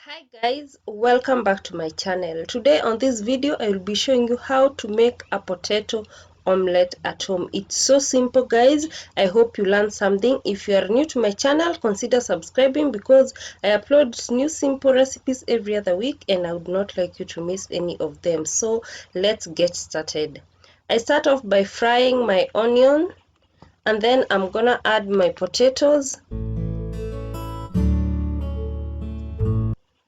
Hi guys, welcome back to my channel. Today on this video I will be showing you how to make a potato omelette at home. It's so simple guys. I hope you learned something. If you are new to my channel, consider subscribing because I upload new simple recipes every other week and I would not like you to miss any of them. So let's get started. I start off by frying my onion and then I'm gonna add my potatoes.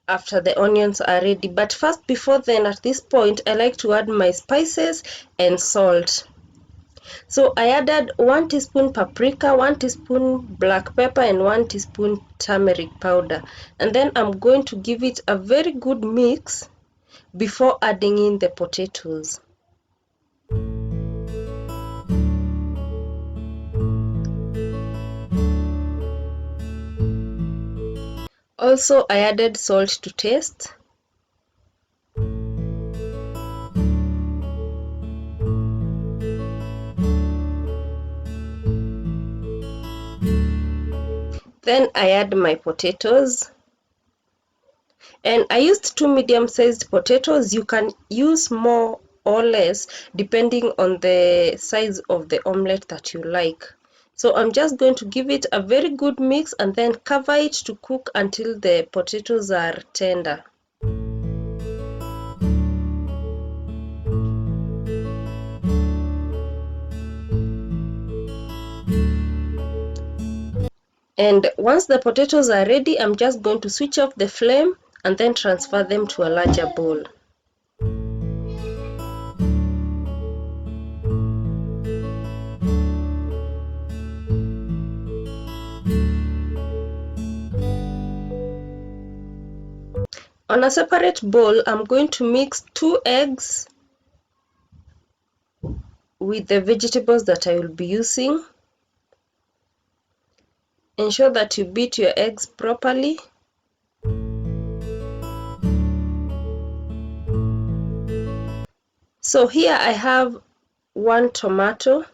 After the onions are ready, but first, before then, at this point I like to add my spices and salt. So I added 1 teaspoon paprika, 1 teaspoon black pepper and 1 teaspoon turmeric powder, and then I'm going to give it a very good mix before adding in the potatoes. Also I added salt to taste. Then I add my potatoes, and I used 2 medium-sized potatoes. You can use more or less depending on the size of the omelette that you like. So I'm just going to give it a very good mix and then cover it to cook until the potatoes are tender. And once the potatoes are ready, I'm just going to switch off the flame and then transfer them to a larger bowl. On a separate bowl, I'm going to mix 2 eggs with the vegetables that I will be using. Ensure that you beat your eggs properly. So here I have 1 tomato,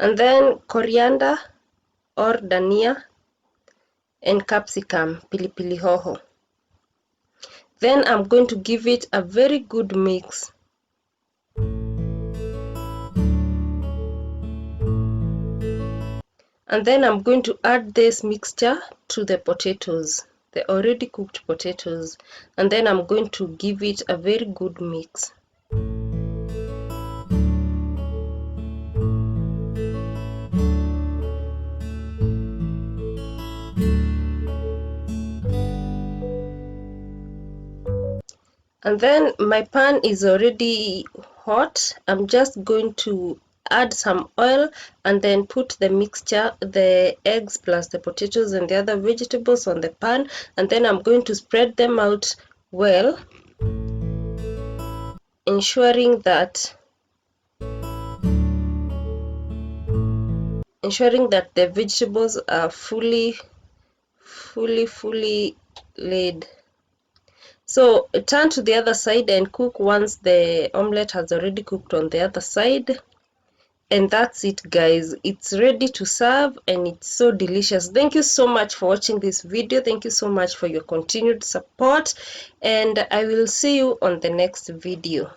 and then coriander or dania and capsicum, pilipili hoho. Then I'm going to give it a very good mix. And then I'm going to add this mixture to the potatoes, the already cooked potatoes, and then I'm going to give it a very good mix. And then my pan is already hot. I'm just going to add some oil and then put the mixture, the eggs plus the potatoes and the other vegetables on the pan, and then I'm going to spread them out well, ensuring that the vegetables are fully laid. So turn to the other side and cook once the omelette has already cooked on the other side. And that's it guys, it's ready to serve and it's so delicious. Thank you so much for watching this video. Thank you so much for your continued support, and I will see you on the next video.